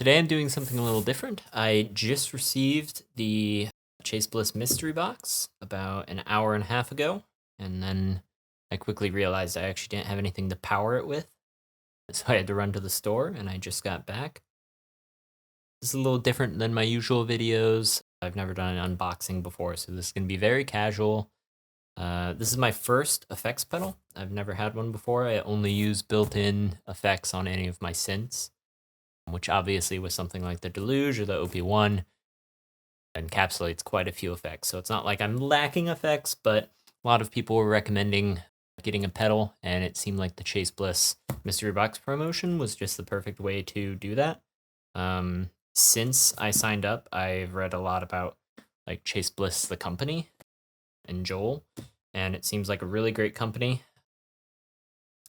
Today I'm doing something a little different. I just received the Chase Bliss Mystery Box about an hour and a half ago, and then I quickly realized I actually didn't have anything to power it with, so I had to run to the store, and I just got back. This is a little different than my usual videos. I've never done an unboxing before, so this is going to be very casual. This is my first effects pedal. I've never had one before. I only use built-in effects on any of my synths, which obviously with something like the Deluge or the OP1 encapsulates quite a few effects. So it's not like I'm lacking effects, but a lot of people were recommending getting a pedal, and it seemed like the Chase Bliss Mystery Box promotion was just the perfect way to do that. Since I signed up, I've read a lot about like Chase Bliss, the company, and Joel, and it seems like a really great company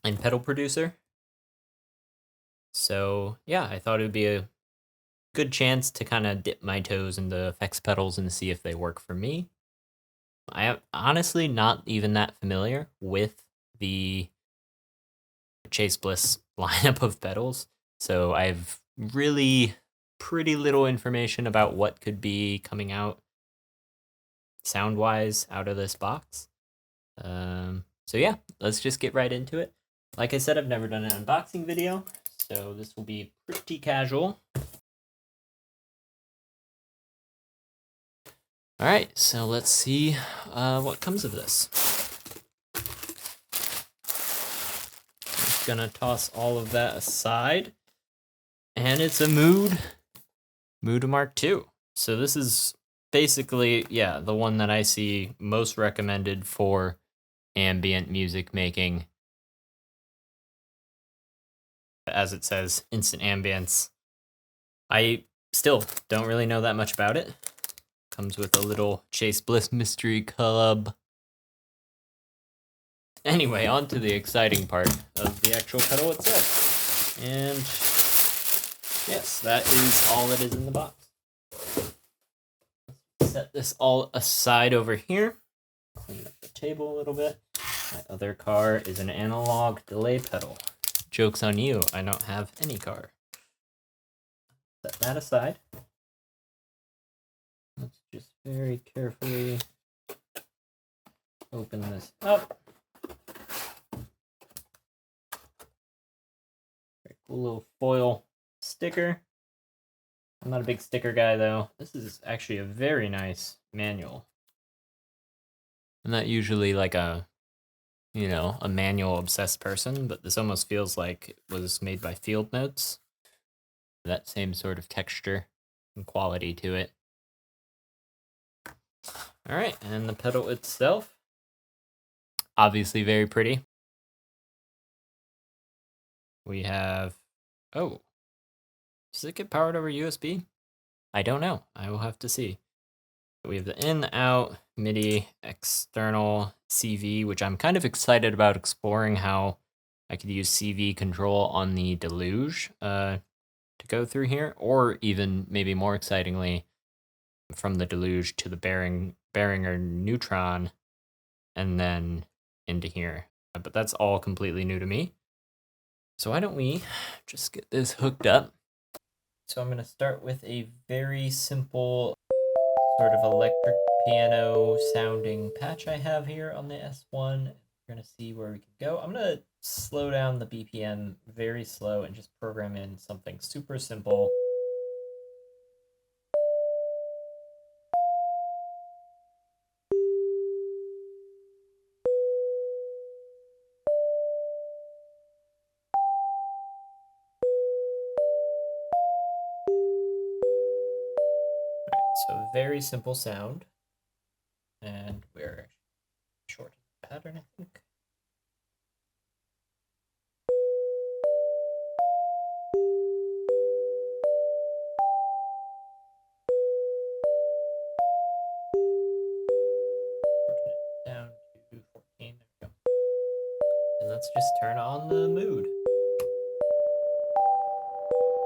and pedal producer. So yeah, I thought it would be a good chance to kind of dip my toes into effects pedals and see if they work for me. I am honestly not even that familiar with the Chase Bliss lineup of pedals, so I've really pretty little information about what could be coming out sound-wise out of this box. So yeah, let's just get right into it. Like I said, I've never done an unboxing video, so this will be pretty casual. All right, so let's see what comes of this. Just gonna toss all of that aside, and it's a Mood Mark II. So this is basically, yeah, the one that I see most recommended for ambient music making. As it says, instant ambience. I still don't really know that much about it. Comes with a little Chase Bliss Mystery Club. Anyway, on to the exciting part of the actual pedal itself. And yes, that is all that is in the box. Let's set this all aside over here. Clean up the table a little bit. My other car is an analog delay pedal. Joke's on you, I don't have any car. Set that aside. Let's just very carefully open this up. Very cool little foil sticker. I'm not a big sticker guy though. This is actually a very nice manual. I'm not usually like a manual obsessed person, but this almost feels like it was made by Field Notes. That same sort of texture and quality to it. All right, and the pedal itself, obviously very pretty. We have, oh, does it get powered over USB? I don't know. I will have to see. We have the in, the out, MIDI, external CV, which I'm kind of excited about exploring how I could use CV control on the Deluge to go through here, or even maybe more excitingly, from the Deluge to the Behringer Neutron, and then into here. But that's all completely new to me. So why don't we just get this hooked up? So I'm going to start with a very simple sort of electric piano sounding patch I have here on the S1. We're going to see where we can go. I'm going to slow down the BPM very slow and just program in something super simple. So very simple sound, and we're short pattern, I think. Shorten it down to 14, there we go. And let's just turn on the mood.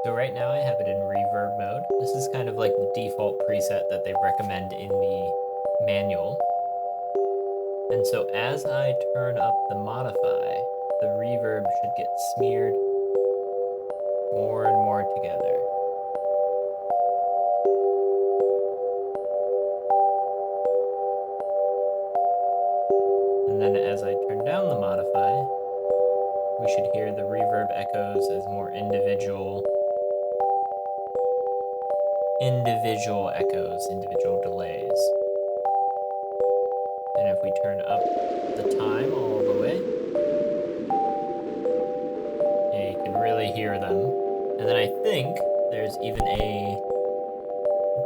So right now I have it in reverb mode. This is kind of like the default preset that they recommend in the manual. And so as I turn up the modify, the reverb should get smeared more and more together. we should hear the reverb echoes as more individual echoes, individual delays. And if we turn up the time all the way, yeah, you can really hear them. And then I think there's even a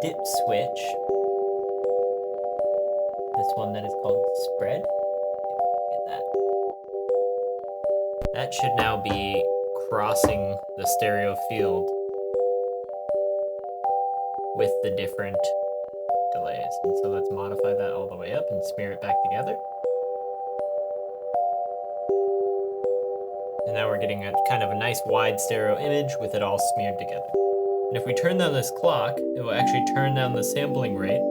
dip switch. This one that is called spread. Get that. That should now be crossing the stereo field with the different delays. And so let's modify that all the way up and smear it back together. And now we're getting a kind of a nice wide stereo image with it all smeared together. And if we turn down this clock, it will actually turn down the sampling rate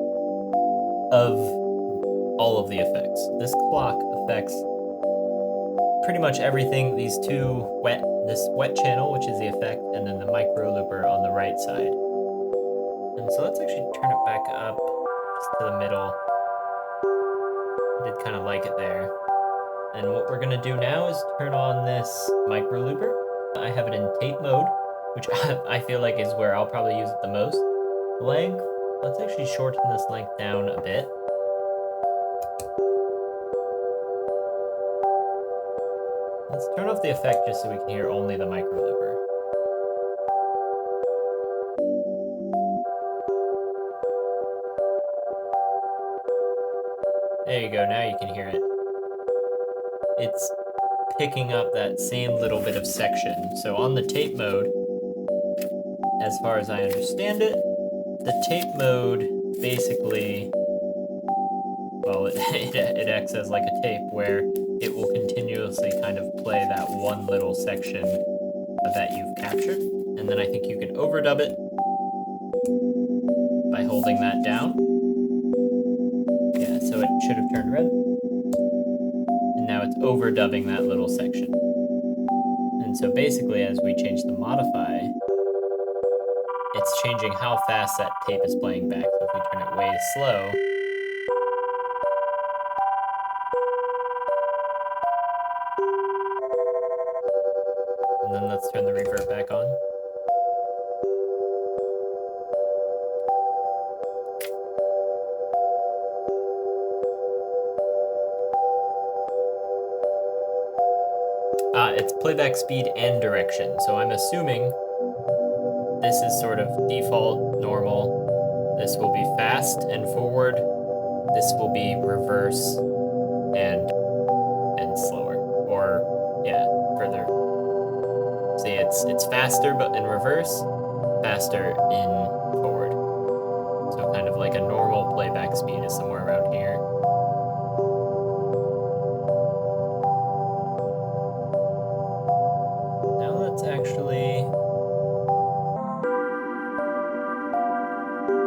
of all of the effects. This clock affects pretty much everything, this wet channel, which is the effect, and then the micro looper on the right side. And so let's actually turn it back up just to the middle. I did kind of like it there. And what we're gonna do now is turn on this micro looper. I have it in tape mode, which I feel like is where I'll probably use it the most. Length, let's actually shorten this length down a bit. Let's turn off the effect just so we can hear only the micro looper. There you go, now you can hear it. It's picking up that same little bit of section. So on the tape mode, as far as I understand it, the tape mode basically, well, it acts as like a tape where it will continuously kind of play that one little section that you've captured. And then I think you can overdub it by holding that down. Yeah, so it should have turned red. And now it's overdubbing that little section. And so basically as we change the modify, it's changing how fast that tape is playing back. So if we turn it way slow, and then let's turn the reverb back on. It's playback speed and direction. So I'm assuming this is sort of default, normal. This will be fast and forward. This will be reverse and slower. Or yeah, further. See, it's faster but in reverse, faster in forward. So kind of like a normal playback speed is somewhere around here. Now let's actually...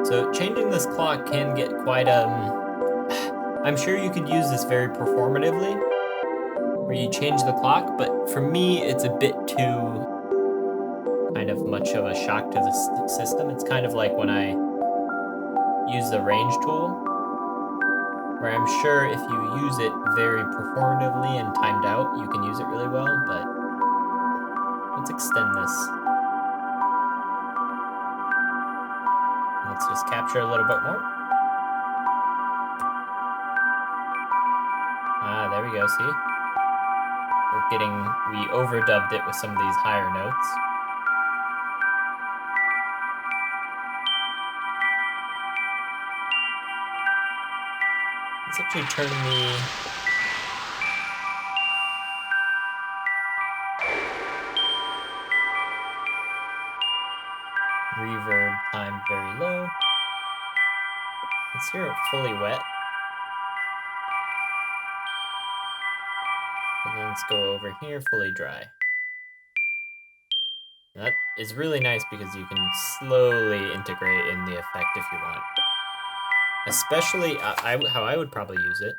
So changing this clock can get quite, I'm sure you could use this very performatively, where you change the clock, but for me, it's a bit too kind of much of a shock to the system. It's kind of like when I use the range tool, where I'm sure if you use it very performatively and timed out, you can use it really well, but let's extend this. Let's just capture a little bit more. Ah, there we go, see? We overdubbed it with some of these higher notes. Let's actually turn the reverb time very low. Let's hear it fully wet. And then let's go over here, fully dry. And that is really nice because you can slowly integrate in the effect if you want. Especially, how I would probably use it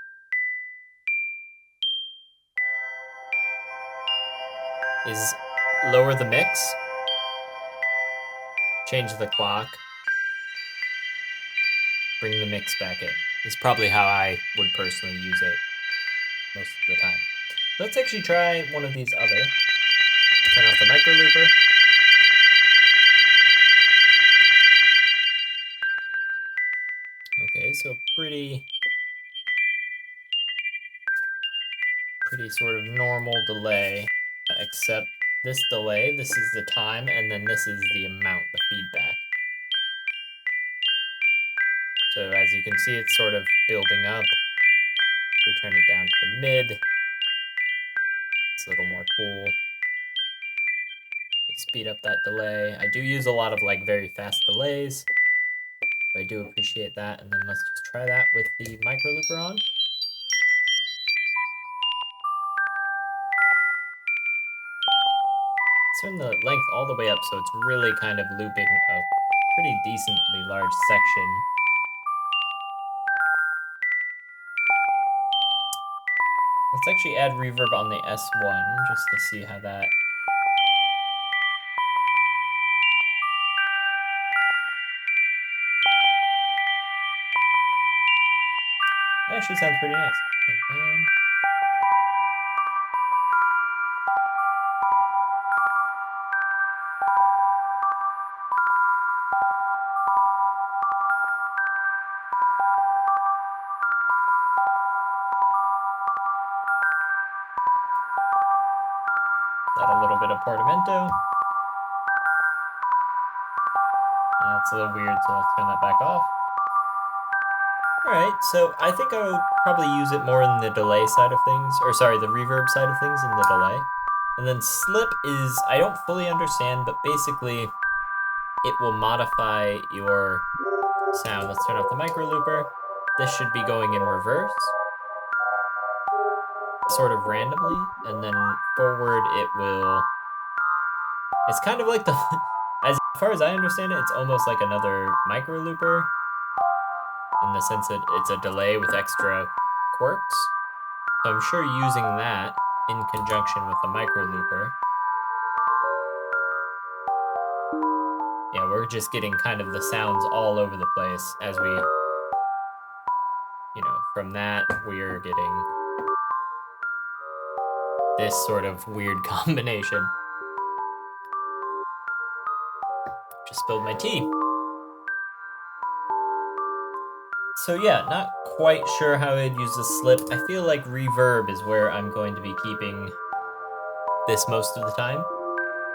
is lower the mix, change the clock, bring the mix back in. Is probably how I would personally use it most of the time. Let's actually try one of these other. Turn off the micro looper. Okay, so pretty sort of normal delay, except this delay, this is the time, and then this is the amount, the feedback. So as you can see, it's sort of building up. We turn it down to the mid. It's a little more cool. We speed up that delay. I do use a lot of like very fast delays. I do appreciate that. And then let's just try that with the micro looper on. Turn the length all the way up so it's really kind of looping a pretty decently large section. Let's actually add reverb on the S1 just to see how that... That actually sounds pretty nice. Add a little bit of portamento. That's a little weird, so let's turn that back off. Alright, so I think I would probably use it more in the delay side of things, or sorry, the reverb side of things in the delay. And then slip is, I don't fully understand, but basically it will modify your sound. Let's turn off the micro looper. This should be going in reverse, sort of randomly, and then forward it will... It's kind of like the... As far as I understand it, it's almost like another micro looper, in the sense that it's a delay with extra quirks. So I'm sure using that in conjunction with the micro looper. Yeah, we're just getting kind of the sounds all over the place as we, you know, from that we're getting this sort of weird combination. Just spilled my tea. So yeah, not quite sure how I'd use the slip. I feel like reverb is where I'm going to be keeping this most of the time.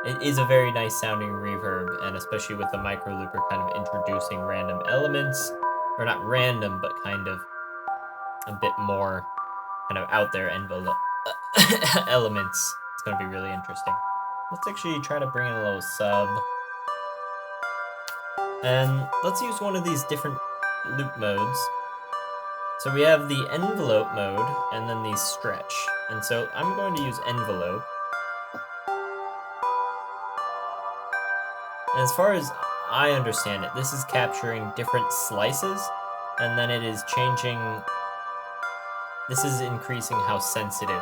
It is a very nice sounding reverb, and especially with the micro looper kind of introducing random elements, or not random, but kind of a bit more kind of out there envelope elements. It's going to be really interesting. Let's actually try to bring in a little sub. And let's use one of these different loop modes. So we have the envelope mode and then the stretch. And so I'm going to use envelope. And as far as I understand it, this is capturing different slices, and then it is changing... This is increasing how sensitive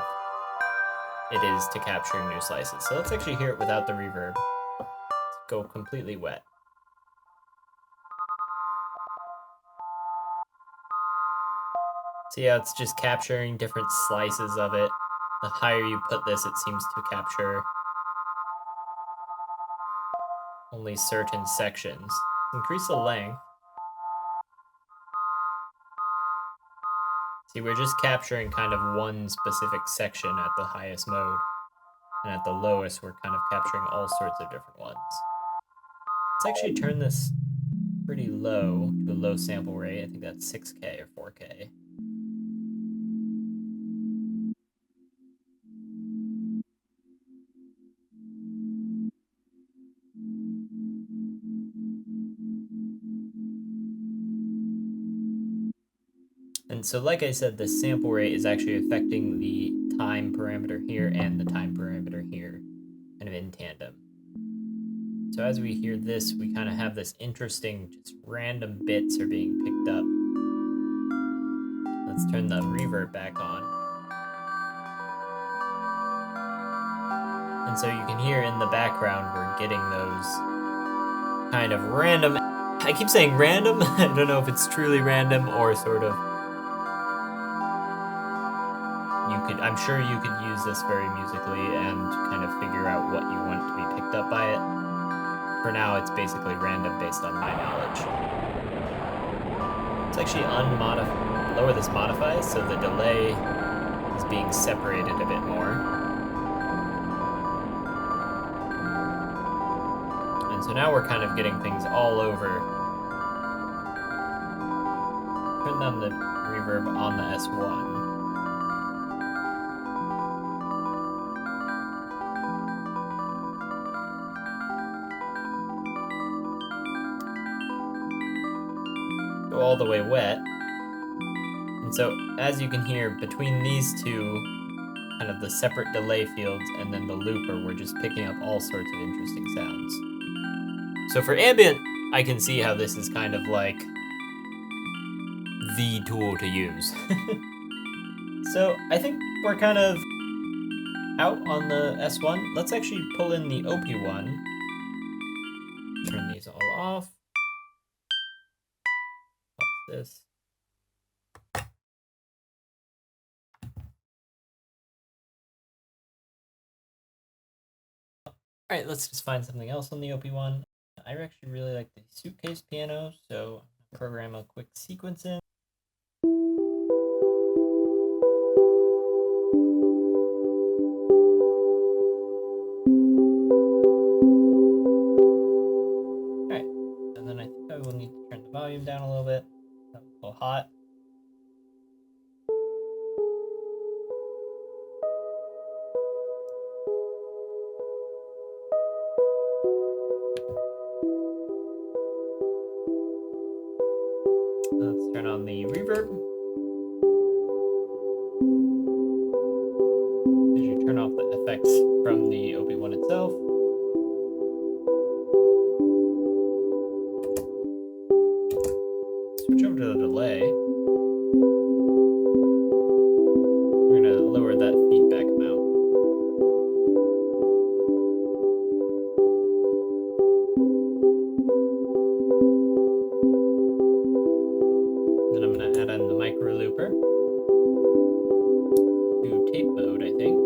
it is to capturing new slices. So let's actually hear it without the reverb. Let's go completely wet. See how it's just capturing different slices of it. The higher you put this, it seems to capture only certain sections. Increase the length. See, we're just capturing kind of one specific section at the highest mode. And at the lowest, we're kind of capturing all sorts of different ones. Let's actually turn this pretty low to a low sample rate. I think that's 6K or 4K. And so like I said, the sample rate is actually affecting the time parameter here and the time parameter here, kind of in tandem. So as we hear this, we kind of have this interesting, just random bits are being picked up. Let's turn the reverb back on. And so you can hear in the background, we're getting those kind of random... I keep saying random. I don't know if it's truly random or sort of... You I'm sure you could use this very musically and kind of figure out what you want to be picked up by it. For now, it's basically random based on my knowledge. Let's actually lower this modify so the delay is being separated a bit more. And so now we're kind of getting things all over. Turn down the reverb on the S1. Go all the way wet. And so, as you can hear, between these two, kind of the separate delay fields and then the looper, we're just picking up all sorts of interesting sounds. So for ambient, I can see how this is kind of like the tool to use. So I think we're kind of out on the S1. Let's actually pull in the OP1. Turn these all off. Pause this. All right, let's just find something else on the OP1. I actually really like the suitcase piano, so I'm gonna program a quick sequence in. All right, and then I think I will need to turn the volume down a little bit. That was a little hot. Let's turn on the reverb. As you turn off the effects from the OP1 itself. Switch over to the delay. We're gonna lower that feedback amount. Then I'm gonna add in the micro looper to tape mode, I think.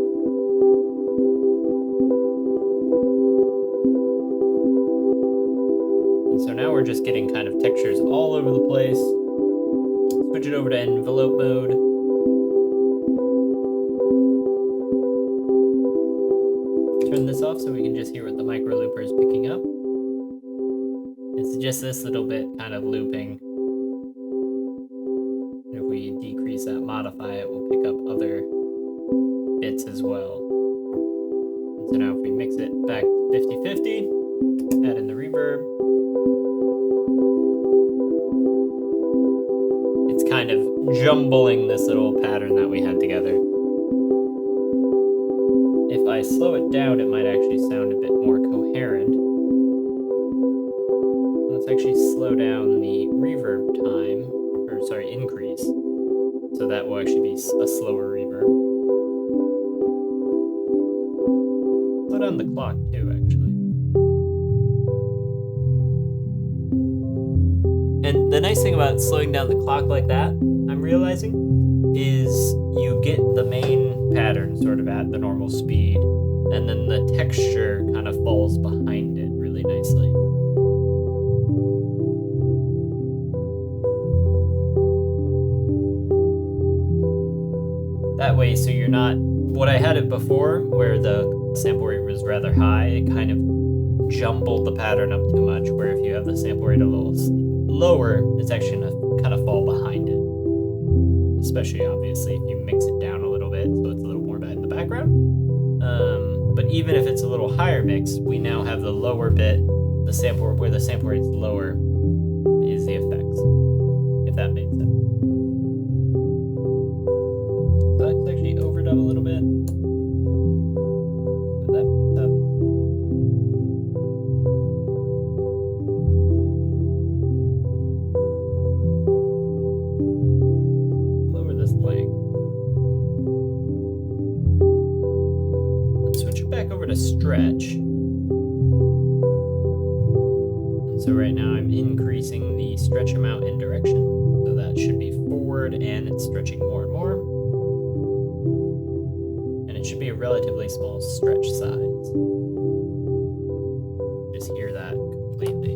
And so now we're just getting kind of textures all over the place. Switch it over to envelope mode. Turn this off so we can just hear what the micro looper is picking up. It's just this little bit kind of looping. And if we decrease that, modify it, we'll pick up other bits as well. And so now if we mix it back to 50-50, add in the reverb. It's kind of jumbling this little pattern that we had together. If I slow it down, it might actually sound a bit more coherent. Let's actually slow down the reverb time, or sorry, increase. So that will actually be a slower reverb. Slow down the clock too, actually. And the nice thing about slowing down the clock like that, I'm realizing, is you get the main pattern sort of at the normal speed, and then the texture kind of falls behind it really nicely. That way, so you're not, what I had it before, where the sample rate was rather high, it kind of jumbled the pattern up too much, where if you have the sample rate a little lower, it's actually gonna kind of fall behind it. Especially, obviously, if you mix it down a little bit, so it's a little more in the background. But even if it's a little higher mix, we now have the lower bit, the sample, where the sample rate's lower, is the effects, if that makes sense. So let's actually overdub a little bit. Put that up. Lower this length. Let's switch it back over to stretch. And so right now I'm increasing the stretch amount in direction. So that should be forward and it's stretching more and more. should be a relatively small stretch size. Just hear that completely.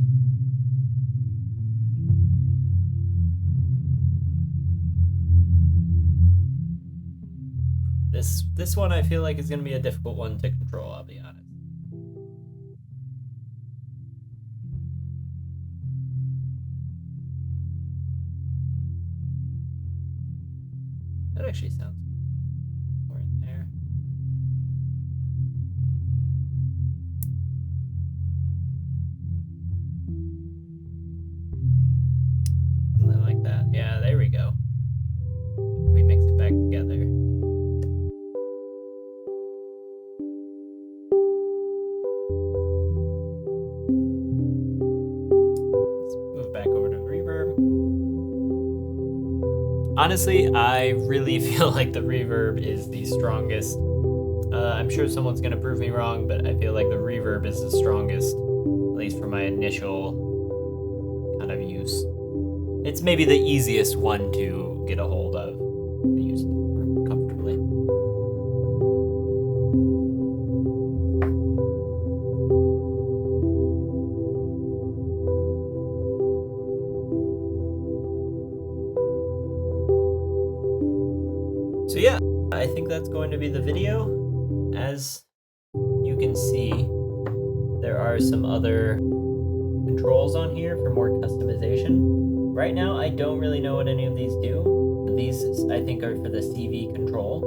This one I feel like is going to be a difficult one to control, I'll be honest. That actually sounds more in there. Something like that. Yeah, there we go. We mix it back together. Honestly, I really feel like the reverb is the strongest. I'm sure someone's going to prove me wrong, but I feel like the reverb is the strongest, at least for my initial kind of use. It's maybe the easiest one to get a hold of, to use it more comfortably. So yeah, I think that's going to be the video. As you can see, there are some other controls on here for more customization. Right now, I don't really know what any of these do. These, I think, are for the CV control.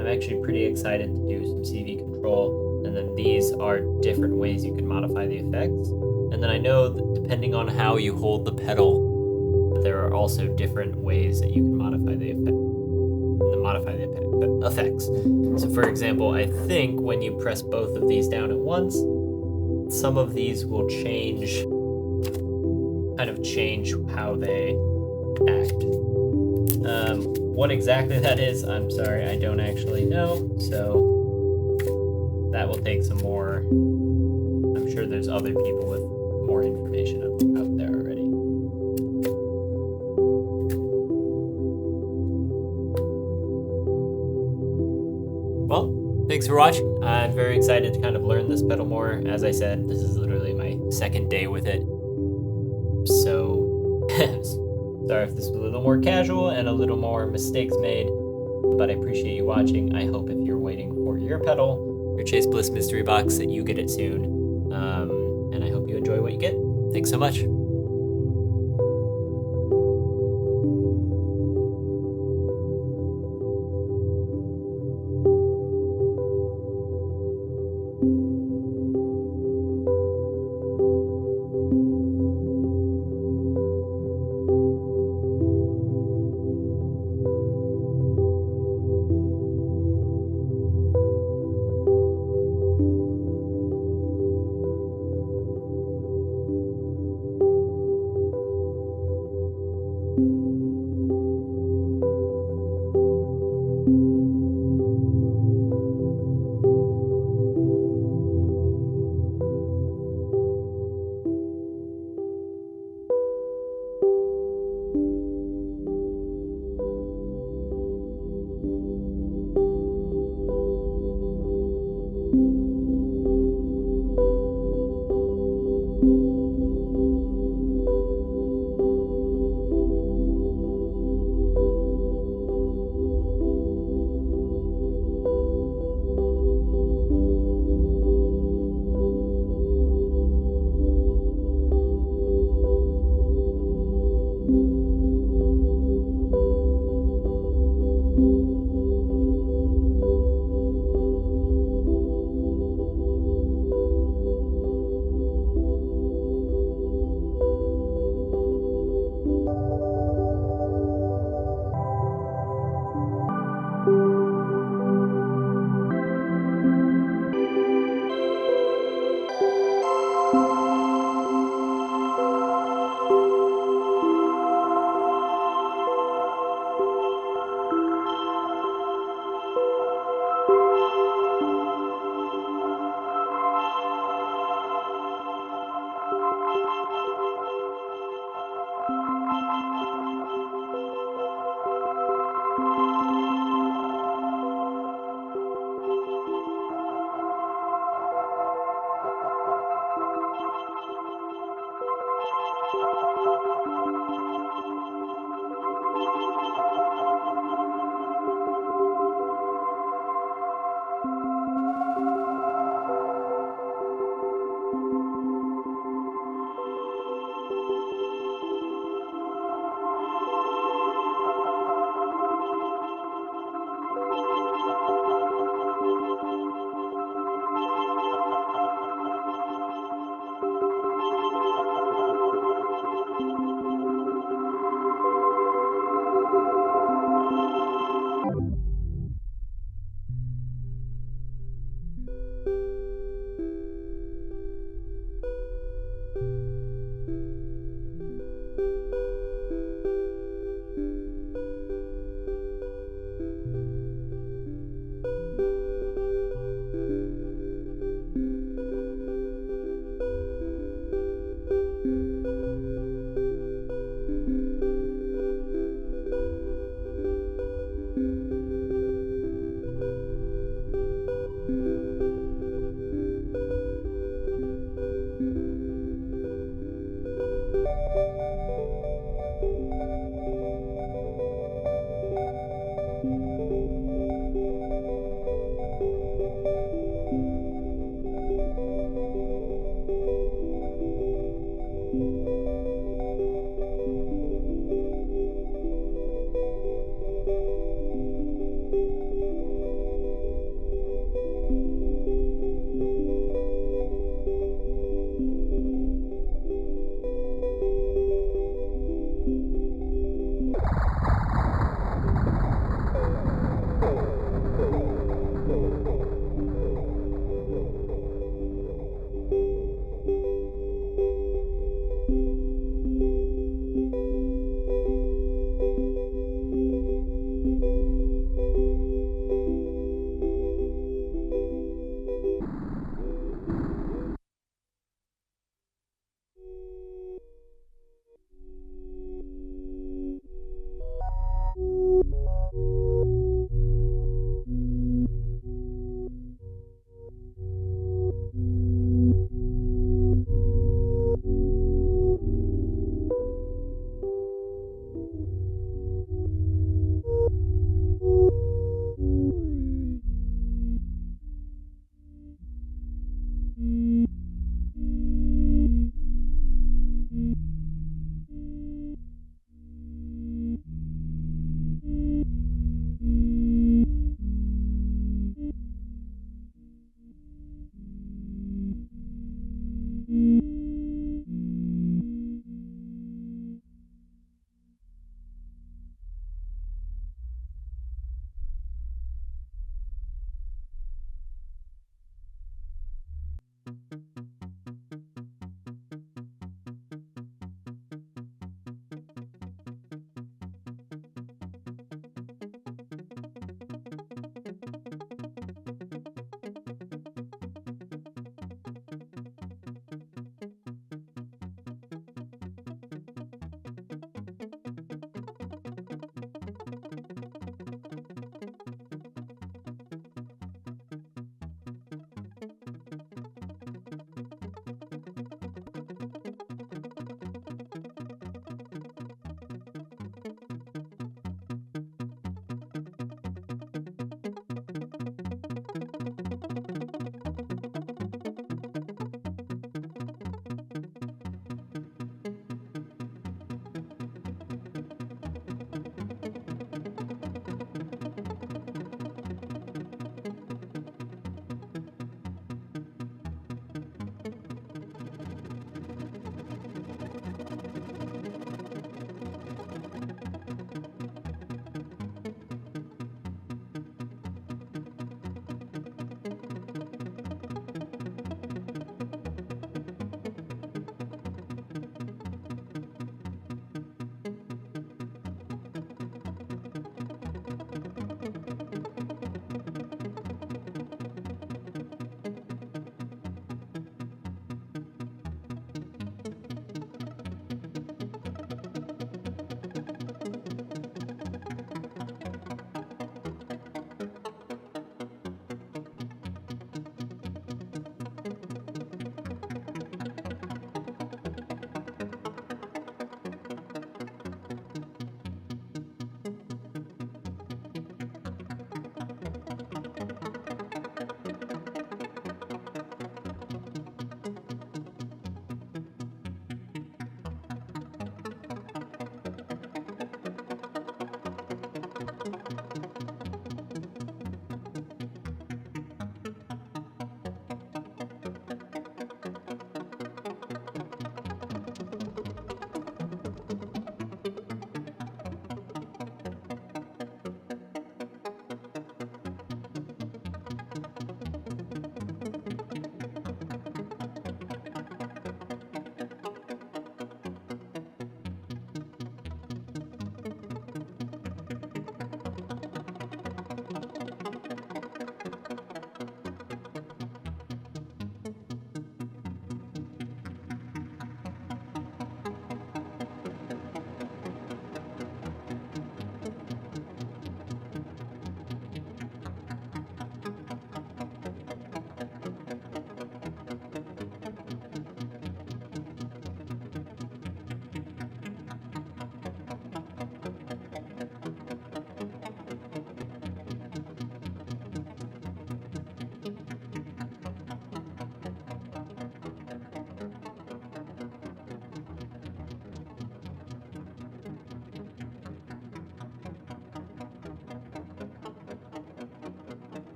I'm actually pretty excited to do some CV control, and then these are different ways you can modify the effects. And then I know that depending on how you hold the pedal, there are also different ways that you can modify the effects. So for example, I think when you press both of these down at once, some of these will change how they act. What exactly that is, I'm sorry, I don't actually know, so that will take some more. I'm sure there's other people with more information out there already. Well, thanks for watching. I'm very excited to kind of learn this pedal more. As I said, this is literally my second day with it. So, sorry if this was a little more casual and a little more mistakes made, but I appreciate you watching. I hope if you're waiting for your pedal, your Chase Bliss Mystery Box, that you get it soon. And I hope you enjoy what you get. Thanks so much.